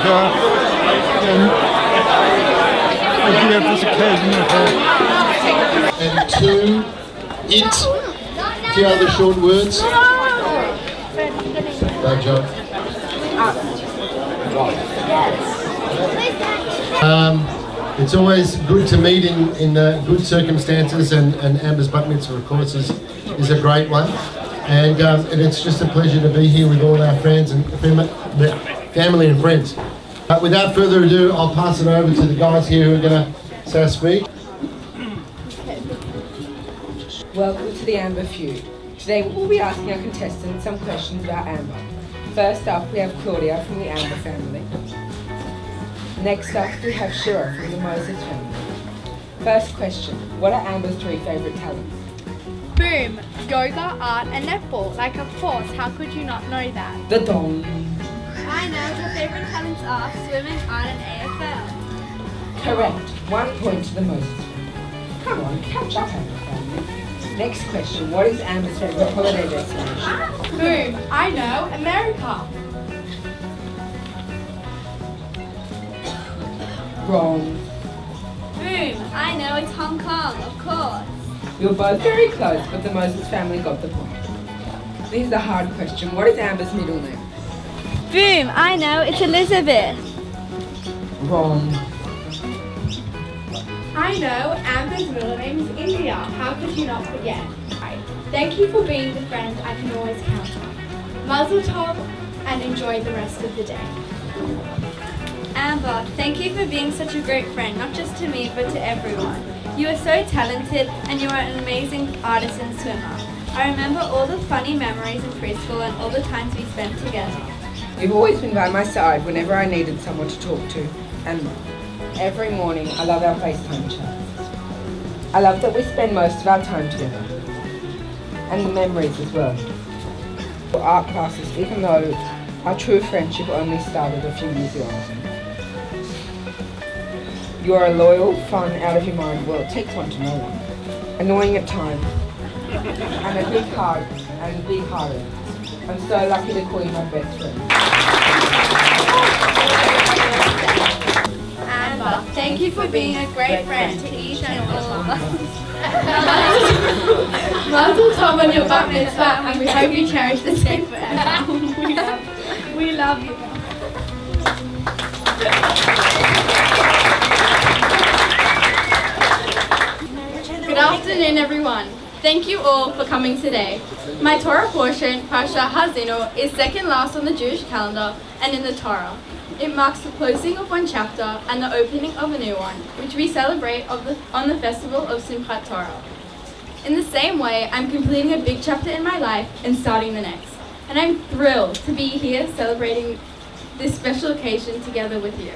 America, and I do have this occasion with her. And two, it. Few other short words. Great job. It's always good to meet in good circumstances, and Amber's bat mitzvah, of course, is a great one. And it's just a pleasure to be here with all our friends and family and friends. But without further ado, I'll pass it over to the guys here who are going to say a speak. Welcome to the Amber Feud. Today we'll be asking our contestants some questions about Amber. First up, we have Claudia from the Amber family. Next up, we have Shira from the Moses family. First question, what are Amber's 3 favourite talents? Boom! Yoga, art and netball. Like, of course, how could you not know that? The Dong. I know her favourite talents are swimming, art and AFL. Correct. 1 point to the Moses family. Come on, catch up, Amber family. Next question, what is Amber's favourite holiday destination? Boom! I know, America. Wrong. Boom! I know, it's Hong Kong, of course. You're both very close, but the Moses family got the point. This is a hard question. What is Amber's middle name? Boom! I know, it's Elizabeth. Wrong. I know, Amber's middle name is India. How could you not forget? Right. Thank you for being the friend I can always count on. Mazel tov and enjoy the rest of the day. Amber, thank you for being such a great friend, not just to me, but to everyone. You are so talented and you are an amazing artist and swimmer. I remember all the funny memories in preschool and all the times we spent together. You've always been by my side whenever I needed someone to talk to, and every morning I love our FaceTime chats. I love that we spend most of our time together, and the memories as well. For art classes, even though our true friendship only started a few years ago. You are a loyal, fun, out of your mind, well, it takes one to know one. Annoying at times, and a big heart, and big hearted. I'm so lucky to call you my best friend. Amber, thank you for being a great friend to each and all of us. Mazel tov on your bat mitzvah, and we hope you cherish this day forever. We love you. Good afternoon, everyone. Thank you all for coming today. My Torah portion, Parsha Hazinu, is second last on the Jewish calendar and in the Torah. It marks the closing of one chapter and the opening of a new one, which we celebrate on the festival of Simchat Torah. In the same way, I'm completing a big chapter in my life and starting the next. And I'm thrilled to be here celebrating this special occasion together with you.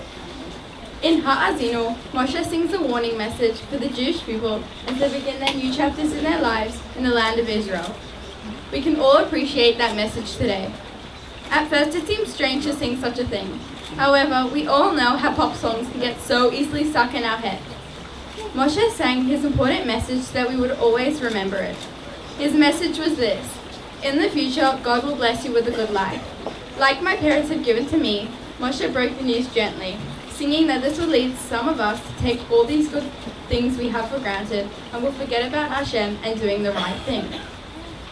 In Ha'azinu, Moshe sings a warning message for the Jewish people as they begin their new chapters in their lives in the land of Israel. We can all appreciate that message today. At first it seems strange to sing such a thing. However, we all know how pop songs can get so easily stuck in our head. Moshe sang his important message so that we would always remember it. His message was this: in the future, God will bless you with a good life. Like my parents had given to me, Moshe broke the news gently, singing that this will lead some of us to take all these good things we have for granted and will forget about Hashem and doing the right thing.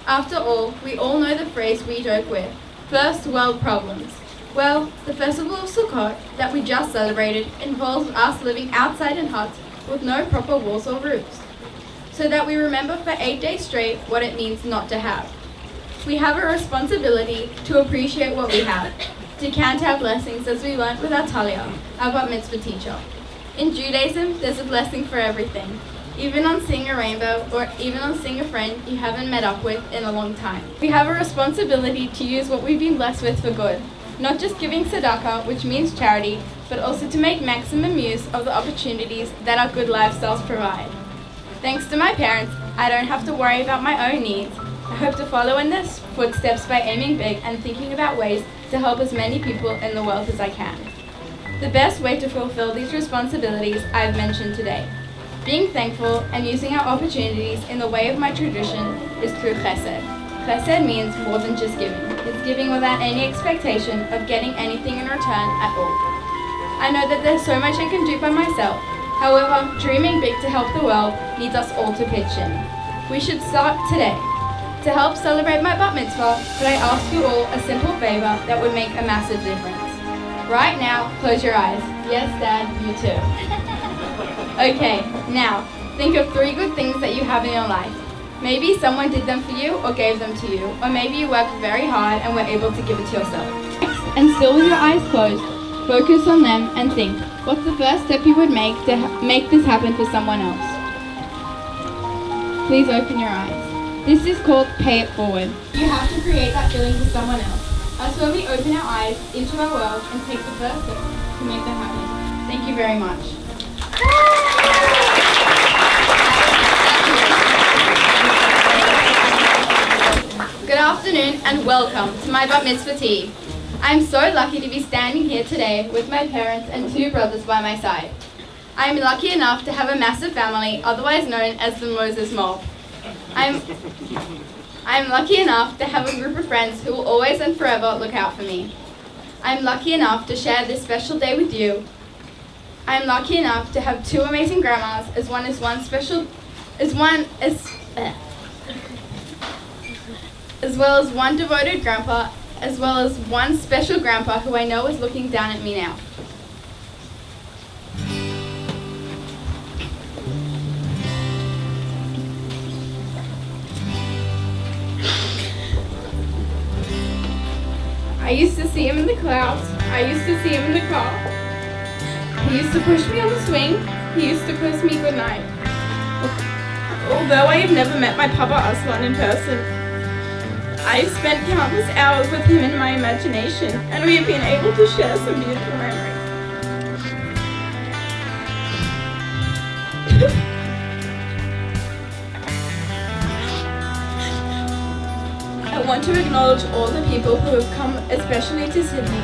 After all, we all know the phrase we joke with, first world problems. Well, the festival of Sukkot that we just celebrated involves us living outside in huts with no proper walls or roofs, so that we remember for 8 days straight what it means not to have. We have a responsibility to appreciate what we have, to count our blessings as we learnt with our Talia, our bat mitzvah teacher. In Judaism, there's a blessing for everything, even on seeing a rainbow or even on seeing a friend you haven't met up with in a long time. We have a responsibility to use what we've been blessed with for good, not just giving tzedakah, which means charity, but also to make maximum use of the opportunities that our good lifestyles provide. Thanks to my parents, I don't have to worry about my own needs. I hope to follow in their footsteps by aiming big and thinking about ways to help as many people in the world as I can. The best way to fulfill these responsibilities I've mentioned today, being thankful and using our opportunities in the way of my tradition, is through chesed. Chesed means more than just giving. It's giving without any expectation of getting anything in return at all. I know that there's so much I can do by myself. However, dreaming big to help the world needs us all to pitch in. We should start today. To help celebrate my bat mitzvah, could I ask you all a simple favor that would make a massive difference? Right now, close your eyes. Yes, Dad, you too. Okay, now, think of 3 good things that you have in your life. Maybe someone did them for you or gave them to you, or maybe you worked very hard and were able to give it to yourself. And still with your eyes closed, focus on them and think, what's the first step you would make to make this happen for someone else? Please open your eyes. This is called pay it forward. You have to create that feeling for someone else. That's where we open our eyes into our world and take the first step to make that happen. Thank you very much. Good afternoon and welcome to my bat mitzvah tea. I'm so lucky to be standing here today with my parents and 2 brothers by my side. I'm lucky enough to have a massive family, otherwise known as the Moses Mob. I'm lucky enough to have a group of friends who will always and forever look out for me. I'm lucky enough to share this special day with you. I'm lucky enough to have 2 amazing grandmas, as well as one devoted grandpa, as well as one special grandpa who I know is looking down at me now. I used to see him in the clouds. I used to see him in the car. He used to push me on the swing. He used to kiss me goodnight. Although I have never met my Papa Aslan in person, I have spent countless hours with him in my imagination, and we have been able to share some beautiful memories. I want to acknowledge all the people who have come especially to Sydney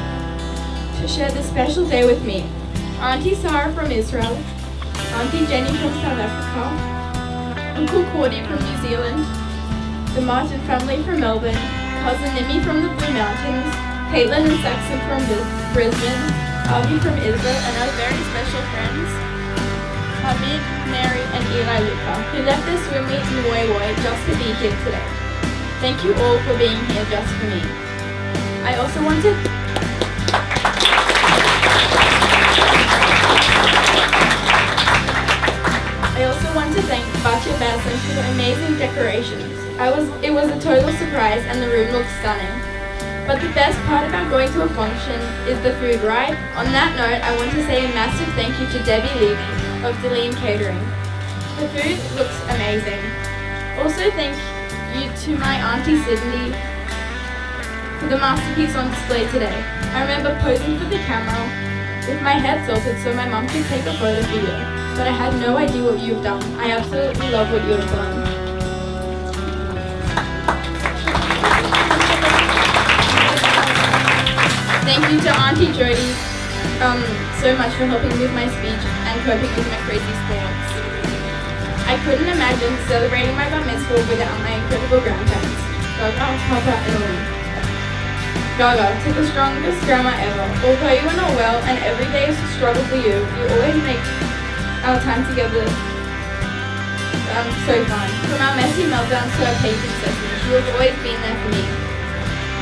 to share this special day with me. Auntie Sarah from Israel, Auntie Jenny from South Africa, Uncle Cordy from New Zealand, the Martin family from Melbourne, Cousin Nimi from the Blue Mountains, Caitlin and Saxon from Brisbane, Avi from Israel, and our very special friends, Hamid, Mary, and Eli Luca, who left their swim meet in Woy Woy just to be here today. Thank you all for being here just for me. I also want to thank Batya Basin for the amazing decorations. It was a total surprise and the room looked stunning. But the best part about going to a function is the food, right? On that note, I want to say a massive thank you to Debbie Levy of Delim Catering. The food looks amazing. Also thank you to my Auntie Sydney for the masterpiece on display today. I remember posing for the camera with my head tilted so my mum could take a photo for you, but I had no idea what you've done. I absolutely love what you have done. Thank you to Auntie Jody so much for helping with my speech and coping with my crazy sports. I couldn't imagine celebrating my bar mitzvah without my incredible grandparents, Gaga, Papa, and Lily. Gaga, to the strongest grandma ever. Although you are not well and every day is a struggle for you, you always make our time together so fun. From our messy meltdowns to our patient sessions, you have always been there for me.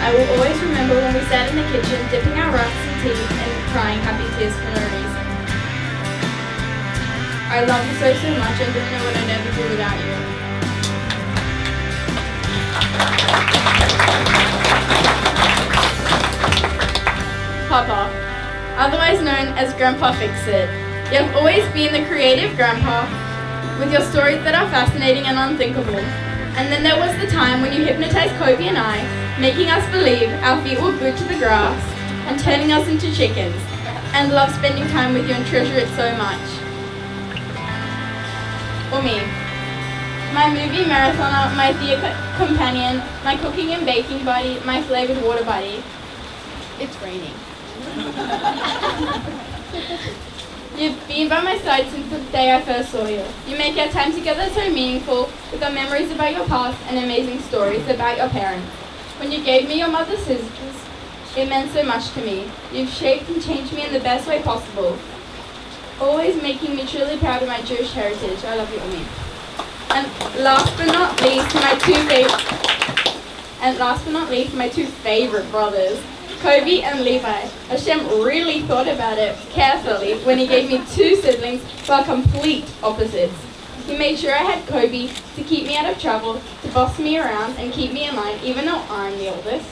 I will always remember when we sat in the kitchen, dipping our rice in tea and crying happy tears for no reason. I love you so much and don't know what I'd ever do without you. Papa, otherwise known as Grandpa Fix-It. You have always been the creative grandpa with your stories that are fascinating and unthinkable. And then there was the time when you hypnotized Kobe and I, making us believe our feet were glued to the grass and turning us into chickens, and love spending time with you and treasure it so much. Or me. My movie marathoner, my theatre companion, my cooking and baking buddy, my flavored water buddy. It's raining. You've been by my side since the day I first saw you. You make our time together so meaningful with our memories about your past and amazing stories about your parents. When you gave me your mother's scissors, It meant so much to me. You've shaped and changed me in the best way possible, always making me truly proud of my Jewish heritage. I love you, Omi. And last but not least, my two favorite brothers, Kobe and Levi. Hashem really thought about it carefully when he gave me two siblings who are complete opposites. He made sure I had Kobe to keep me out of trouble, to boss me around and keep me in line, even though I'm the oldest,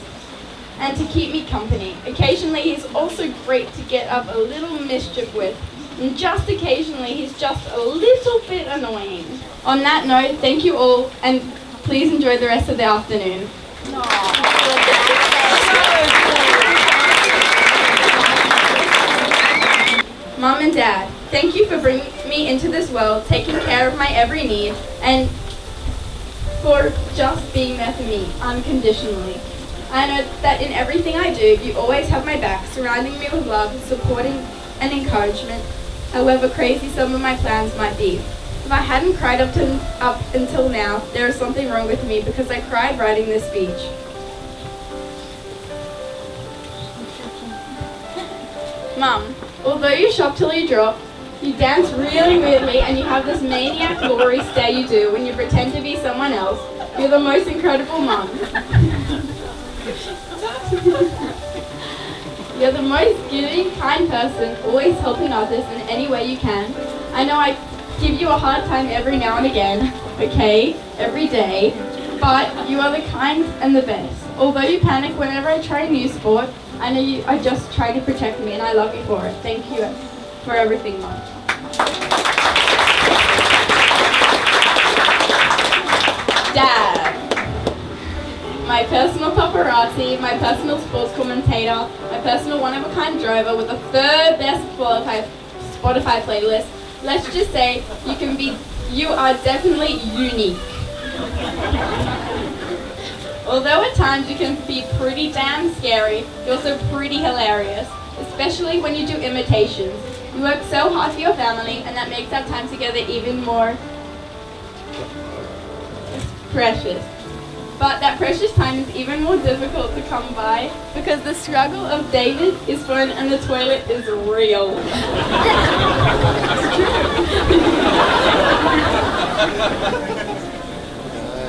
and to keep me company. Occasionally he's also great to get up a little mischief with, and just occasionally he's just a little bit annoying. On that note, thank you all, and please enjoy the rest of the afternoon. Mom and Dad, thank you for bringing me into this world, taking care of my every need, and for just being there for me unconditionally. I know that in everything I do, you always have my back, surrounding me with love, supporting and encouragement, however crazy some of my plans might be. If I hadn't cried up until now, there is something wrong with me because I cried writing this speech. Mum, although you shop till you drop, you dance really weirdly, and you have this maniac glory stare you do when you pretend to be someone else, you're the most incredible mum. You're the most giving, kind person, always helping others in any way you can. I know I give you a hard time every now and again, okay, every day, but you are the kind and the best. Although you panic whenever I try a new sport, I know you are just trying to protect me, and I love you for it. Thank you for everything, Mom. Dad. My personal paparazzi, my personal sports commentator, my personal one-of-a-kind driver with the third best Spotify playlist. Let's just say you are definitely unique. Although at times you can be pretty damn scary, you're also pretty hilarious, especially when you do imitations. You work so hard for your family, and that makes our time together even more precious. But that precious time is even more difficult to come by because the struggle of David is fun and the toilet is real.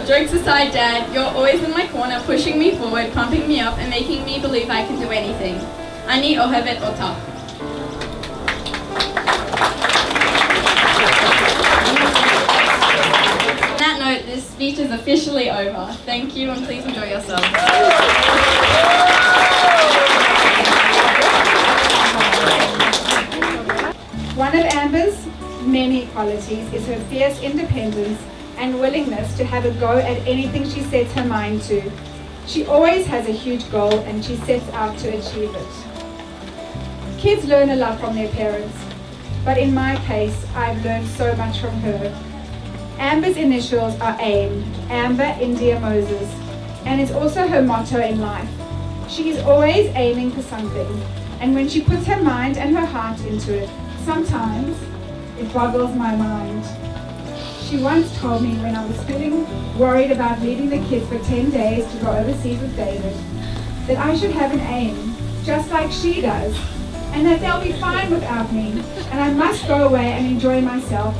Jokes aside, Dad, you're always in my corner, pushing me forward, pumping me up, and making me believe I can do anything. Ani ohevet otach. On that note, this speech is officially over. Thank you, and please enjoy yourselves. One of Amber's many qualities is her fierce independence and willingness to have a go at anything she sets her mind to. She always has a huge goal and she sets out to achieve it. Kids learn a lot from their parents, but in my case, I've learned so much from her. Amber's initials are AIM, Amber India Moses, and it's also her motto in life. She is always aiming for something, and when she puts her mind and her heart into it, sometimes it boggles my mind. She once told me when I was feeling worried about leaving the kids for 10 days to go overseas with David, that I should have an aim, just like she does, and that they'll be fine without me, and I must go away and enjoy myself,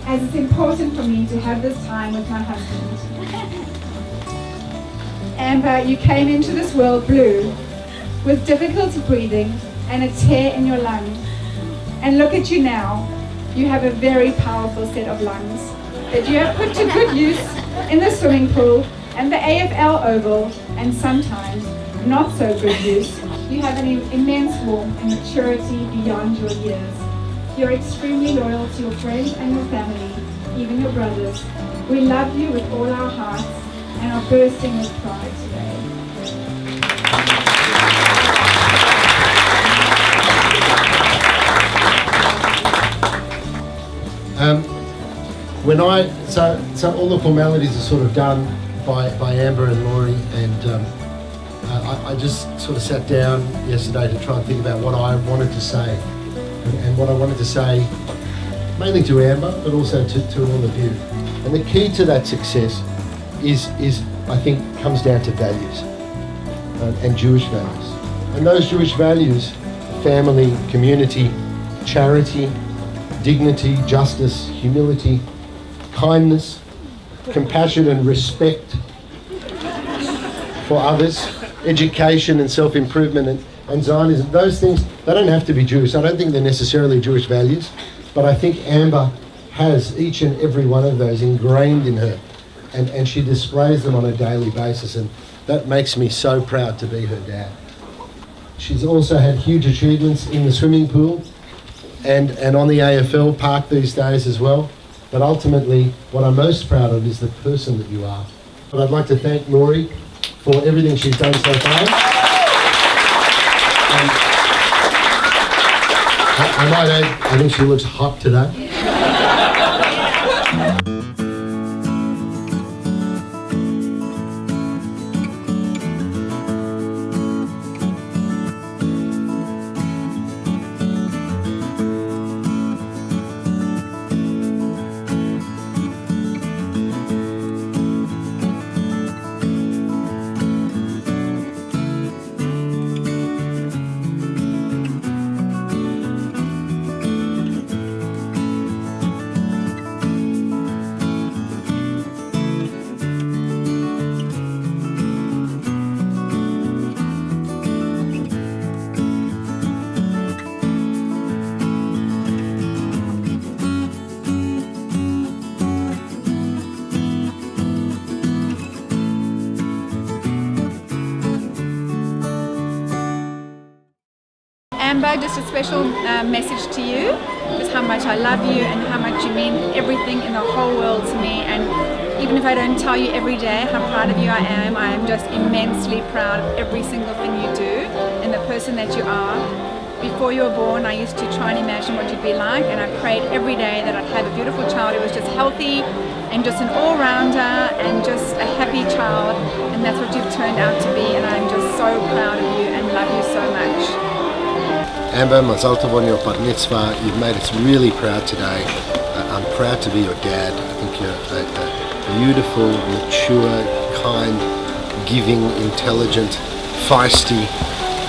as it's important for me to have this time with my husband. Amber, you came into this world blue, with difficulty breathing and a tear in your lung. And look at you now. You have a very powerful set of lungs that you have put to good use in the swimming pool and the AFL oval, and sometimes not so good use. You have an immense warmth and maturity beyond your years. You're extremely loyal to your friends and your family, even your brothers. We love you with all our hearts and are bursting with pride today. So all the formalities are sort of done by Amber and Laurie, and I just sort of sat down yesterday to try and think about what I wanted to say, and what I wanted to say mainly to Amber, but also to all of you. And the key to that success is I think comes down to values, and Jewish values. And those Jewish values, family, community, charity, dignity, justice, humility, kindness, compassion and respect for others, education and self-improvement and Zionism, those things, they don't have to be Jewish. I don't think they're necessarily Jewish values, but I think Amber has each and every one of those ingrained in her, and she displays them on a daily basis, and that makes me so proud to be her dad. She's also had huge achievements in the swimming pool and on the AFL park these days as well. But ultimately, what I'm most proud of is the person that you are. But I'd like to thank Nori for everything she's done so far. And I might add, I think she looks hot today. Amber, just a special message to you, just how much I love you and how much you mean everything in the whole world to me. And even if I don't tell you every day how proud of you I am just immensely proud of every single thing you do and the person that you are. Before you were born, I used to try and imagine what you'd be like, and I prayed every day that I'd have a beautiful child who was just healthy and just an all-rounder and just a happy child, and that's what you've turned out to be, and I'm just so proud of you and love you so much. Amber, Mazal Tov on your Bat Mitzvah. You've made us really proud today. I'm proud to be your dad. I think you're a beautiful, mature, kind, giving, intelligent, feisty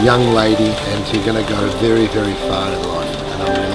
young lady, and you're going to go very, very far in life. And I'm really